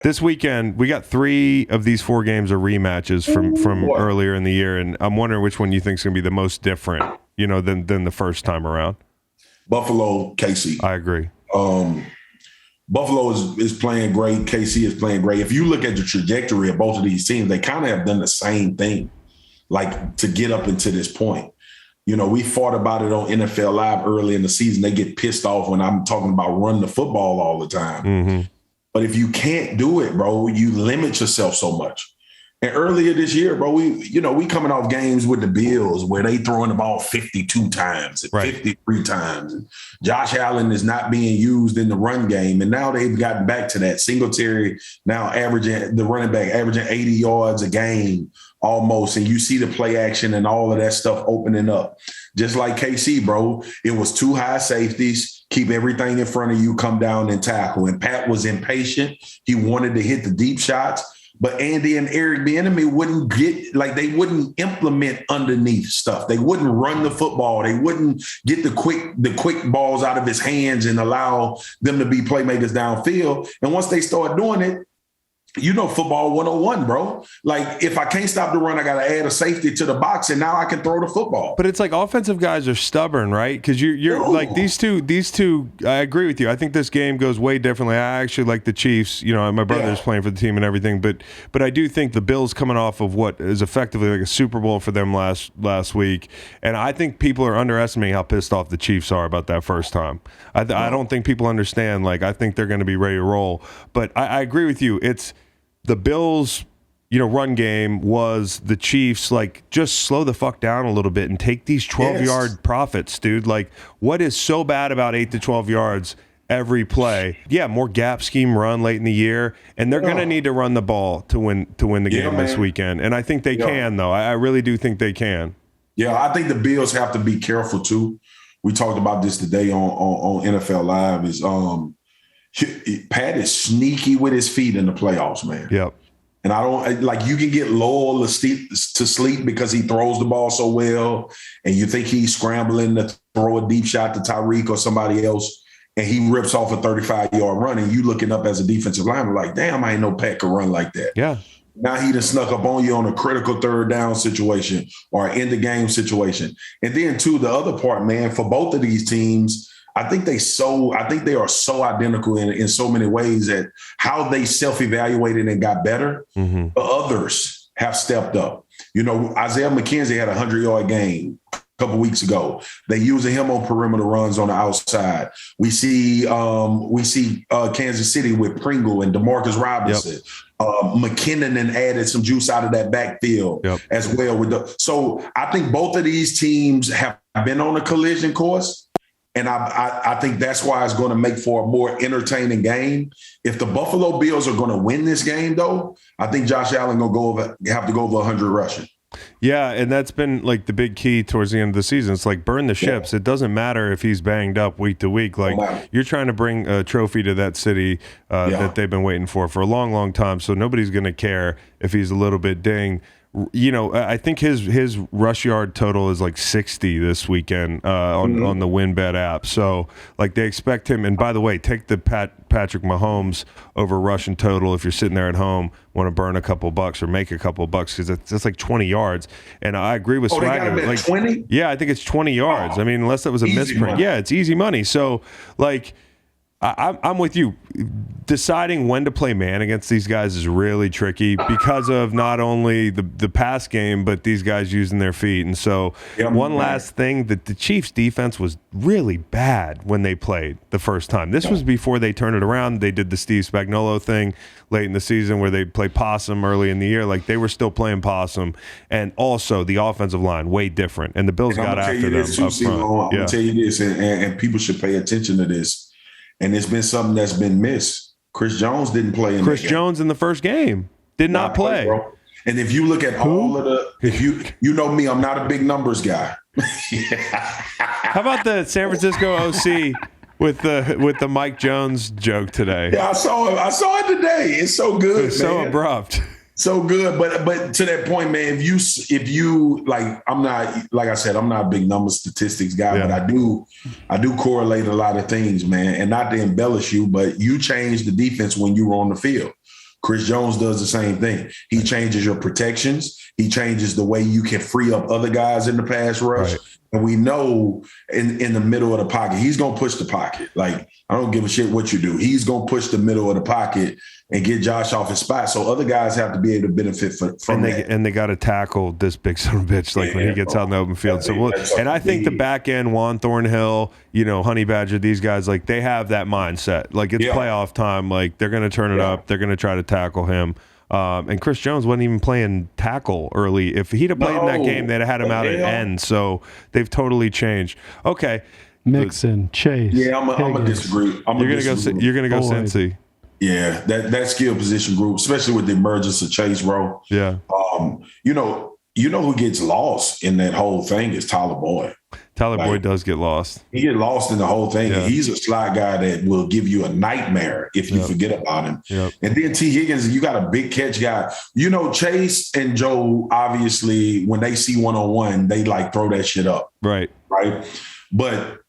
This weekend, we got 3 of these 4 games are rematches from earlier in the year, and I'm wondering which one you think is going to be the most different, than the first time around. Buffalo, KC. I agree. Buffalo is playing great. KC is playing great. If you look at the trajectory of both of these teams, they kind of have done the same thing, like to get up into this point. We fought about it on NFL Live early in the season. They get pissed off when I'm talking about run the football all the time. Mm-hmm. But if you can't do it, bro, you limit yourself so much. And earlier this year, bro, we coming off games with the Bills where they throwing the ball 52 times and 53 times. And Josh Allen is not being used in the run game. And now they've gotten back to that. Singletary now the running back averaging 80 yards a game almost. And you see the play action and all of that stuff opening up. Just like KC, bro, it was 2 high safeties. Keep everything in front of you, come down and tackle. And Pat was impatient. He wanted to hit the deep shots. But Andy and Eric Bieniemy they wouldn't implement underneath stuff. They wouldn't run the football. They wouldn't get the quick balls out of his hands and allow them to be playmakers downfield. And once they start doing it, football 101, bro. Like, if I can't stop the run, I got to add a safety to the box, and now I can throw the football. But it's like offensive guys are stubborn, right? Because you're like these two. I agree with you. I think this game goes way differently. I actually like the Chiefs. My brother's playing for the team and everything. But I do think the Bills coming off of what is effectively like a Super Bowl for them last week, and I think people are underestimating how pissed off the Chiefs are about that first time. I don't think people understand. Like, I think they're going to be ready to roll. But I agree with you. It's the Bills, run game was the Chiefs, like, just slow the fuck down a little bit and take these 12-yard profits, dude. Like, what is so bad about 8 to 12 yards every play? Yeah, more gap scheme run late in the year, and they're going to need to run the ball to win the game this weekend. And I think they can, though. I really do think they can. Yeah, I think the Bills have to be careful, too. We talked about this today on NFL Live is Pat is sneaky with his feet in the playoffs, man. Yep. And I don't like, you can get Lowell to sleep because he throws the ball so well, and you think he's scrambling to throw a deep shot to Tyreek or somebody else, and he rips off a 35-yard run, and you looking up as a defensive lineman like, damn, I ain't know Pat could run like that. Yeah. Now he done snuck up on you on a critical third down situation or an end of game situation. And then, too, the other part, man, for both of these teams, I think they are so identical in so many ways that how they self-evaluated and got better, but others have stepped up. Isaiah McKenzie had a 100-yard game a couple weeks ago. They using him on perimeter runs on the outside. We see Kansas City with Pringle and DeMarcus Robinson. Yep. McKinnon and added some juice out of that backfield as well. So I think both of these teams have been on a collision course. And I think that's why it's going to make for a more entertaining game. If the Buffalo Bills are going to win this game, though, I think Josh Allen going to have to go over 100 rushing. Yeah, and that's been like the big key towards the end of the season. It's like burn the ships. It doesn't matter if he's banged up week to week. Like, you're trying to bring a trophy to that city that they've been waiting for a long, long time. So nobody's going to care if he's a little bit dinged. I think his rush yard total is like 60 this weekend on the WinBet app. So, like, they expect him. And by the way, take the Patrick Mahomes over rushing total if you're sitting there at home, want to burn a couple bucks or make a couple bucks, because it's like 20 yards. And I agree with Swagger. Like 20? Yeah, I think it's 20 yards. I mean, unless that was a misprint. Money. Yeah, it's easy money. So, like, I'm with you. Deciding when to play man against these guys is really tricky because of not only the pass game, but these guys using their feet. And so one last thing, that the Chiefs defense was really bad when they played the first time. This was before they turned it around. They did the Steve Spagnuolo thing late in the season where they played possum early in the year. Like, they were still playing possum. And also the offensive line, way different. And the Bills got after them up front. I'm going to tell you this, and people should pay attention to this. And it's been something that's been missed. Chris Jones didn't play in Chris Jones in the first game did not play. Bro. And if you look at all of if you know me, I'm not a big numbers guy. How about the San Francisco OC with the Mike Jones joke today? Yeah, I saw it today. It's so good. It's so abrupt. So good, but to that point, man, if you like, I'm not, like I said, I'm not a big number statistics guy, but I do correlate a lot of things, man. And not to embellish you, but you changed the defense when you were on the field. Chris Jones does the same thing. He changes your protections. He changes the way you can free up other guys in the pass rush. Right. And we know in the middle of the pocket, he's going to push the pocket. Like, I don't give a shit what you do. He's going to push the middle of the pocket and get Josh off his spot. So other guys have to be able to benefit from that. And they got to tackle this big son of a bitch when he gets out in the open field. And I think the back end, Juan Thornhill, Honey Badger, these guys, like, they have that mindset. Like, it's playoff time. Like, they're going to turn it up. They're going to try to tackle him. And Chris Jones wasn't even playing tackle early. If he'd have played in that game, they'd have had him out at end. So they've totally changed. Okay. Mixon, Chase. Yeah, I'm gonna disagree. You're gonna go Cincy. Yeah, that skill position group, especially with the emergence of Chase, bro. Yeah. You know who gets lost in that whole thing is Tyler Boyd. Tyler Boyd does get lost. He get lost in the whole thing. Yeah. He's a slot guy that will give you a nightmare if you forget about him. Yep. And then T. Higgins, you got a big catch guy. Chase and Joe, obviously, when they see one-on-one, they like throw that shit up. Right. But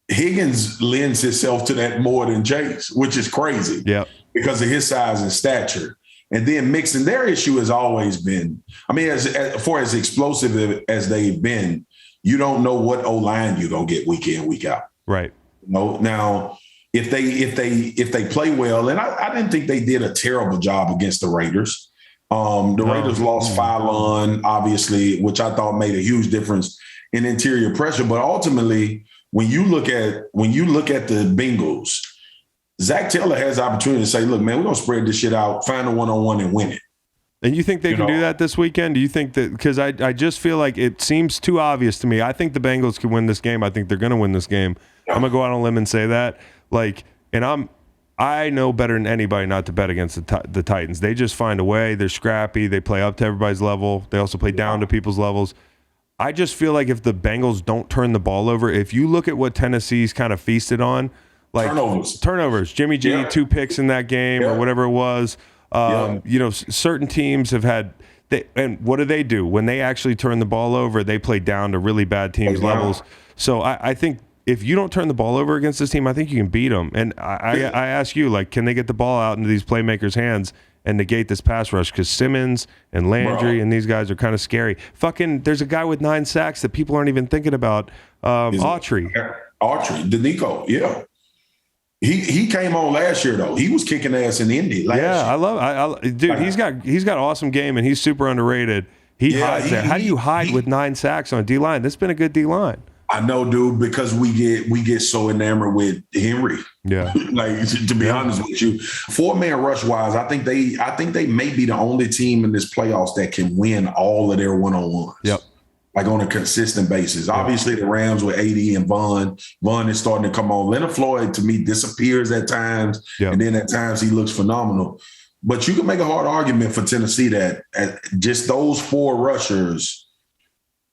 Higgins lends himself to that more than Chase, which is crazy. Yeah. Because of his size and stature. And then Mixon, their issue has always been, as explosive as they've been, you don't know what O-line you're gonna get week in, week out. Right. Now, if they play well, and I didn't think they did a terrible job against the Raiders. Raiders lost Fallon, obviously, which I thought made a huge difference in interior pressure. But ultimately, when you look at the Bengals, Zach Taylor has the opportunity to say, look, man, we're going to spread this shit out, find a one-on-one and win it. And you think they can do that this weekend? Do you think that – because I just feel like it seems too obvious to me. I think the Bengals can win this game. I think they're going to win this game. Yeah. I'm going to go out on a limb and say that. I know better than anybody not to bet against the Titans. They just find a way. They're scrappy. They play up to everybody's level. They also play down to people's levels. I just feel like if the Bengals don't turn the ball over, if you look at what Tennessee's kind of feasted on, like turnovers. Jimmy G, 2 picks in that game or whatever it was. Certain teams have had and what do? When they actually turn the ball over, they play down to really bad teams' levels. So I think if you don't turn the ball over against this team, I think you can beat them. And I ask you, like, can they get the ball out into these playmakers' hands and negate this pass rush? Because Simmons and Landry and these guys are kind of scary. There's a guy with 9 sacks that people aren't even thinking about. Autry, Danico, yeah. He came on last year though. He was kicking ass in Indy last year. I love dude. He's got an awesome game and he's super underrated. He hides there. How do you hide with 9 sacks on a D line? This has been a good D line. I know, dude, because we get so enamored with Henry. Yeah. Like, to be honest with you, 4-man rush wise, I think they may be the only team in this playoffs that can win all of their one-on-ones. Yep. Like on a consistent basis. Yep. Obviously, the Rams with AD and Vaughn. Vaughn is starting to come on. Leonard Floyd, to me, disappears at times. Yep. And then at times he looks phenomenal. But you can make a hard argument for Tennessee that just those 4 rushers,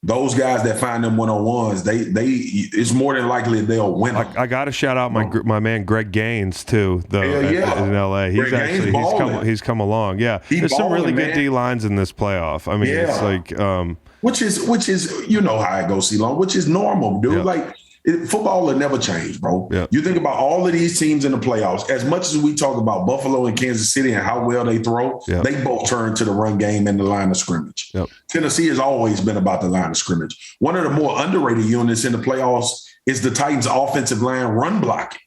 those guys that find them one-on-ones, it's more than likely they'll win. I got to shout out my man Greg Gaines too, though, in LA. He's come along. Yeah, there's some really good D lines in this playoff. I mean, it's like which is you know how it goes, C-Long, which is normal, dude. Like football will never change, bro. You think about all of these teams in the playoffs. As much as we talk about Buffalo and Kansas City and how well they throw, they both turn to the run game and the line of scrimmage. Tennessee has always been about the line of scrimmage. One of the more underrated units in the playoffs is the Titans' offensive line run blocking.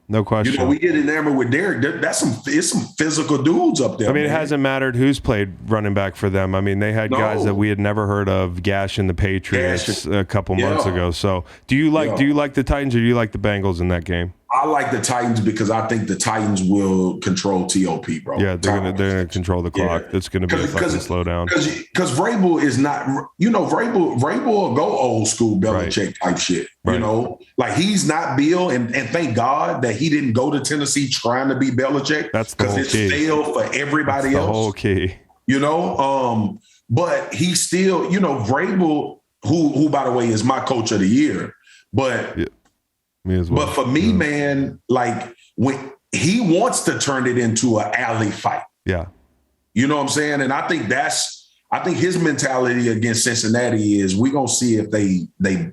No question. We get enamored with Derrick. It's some physical dudes up there. I mean, it hasn't mattered who's played running back for them. I mean, they had guys that we had never heard of gashing the Patriots a couple months ago. So, do you like the Titans or do you like the Bengals in that game? I like the Titans because I think the Titans will control TOP, bro. Yeah, they're gonna control the clock. It's gonna be a fucking slowdown. Because Vrabel is not, Vrabel will go old school Belichick type shit. Like he's not Bill, and thank God that he didn't go to Tennessee trying to be Belichick. That's the whole key. Because it's failed for everybody else. The whole key. But he still, Vrabel, who by the way is my coach of the year, but. Yeah. Me as well. But for me, man, like when he wants to turn it into an alley fight. Yeah. You know what I'm saying? And I think his mentality against Cincinnati is we're gonna see if they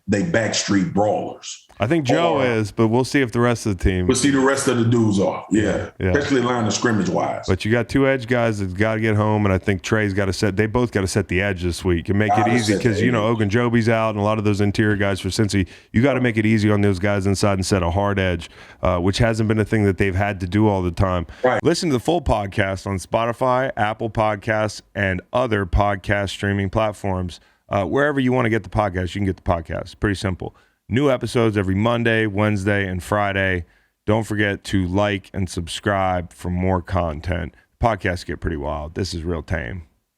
backstreet brawlers. I think Joe is, but we'll see if the rest of the team. We'll see the rest of the dudes are. Yeah. Especially line of scrimmage wise. But you got two edge guys that got to get home, and I think Trey's got to set. They both got to set the edge this week and make it easy because Ogunjobi's out and a lot of those interior guys for Cincy. You got to make it easy on those guys inside and set a hard edge, which hasn't been a thing that they've had to do all the time. Right. Listen to the full podcast on Spotify, Apple Podcasts, and other podcast streaming platforms. Wherever you want to get the podcast, you can get the podcast. Pretty simple. New episodes every Monday, Wednesday, and Friday. Don't forget to like and subscribe for more content. Podcasts get pretty wild. This is real tame.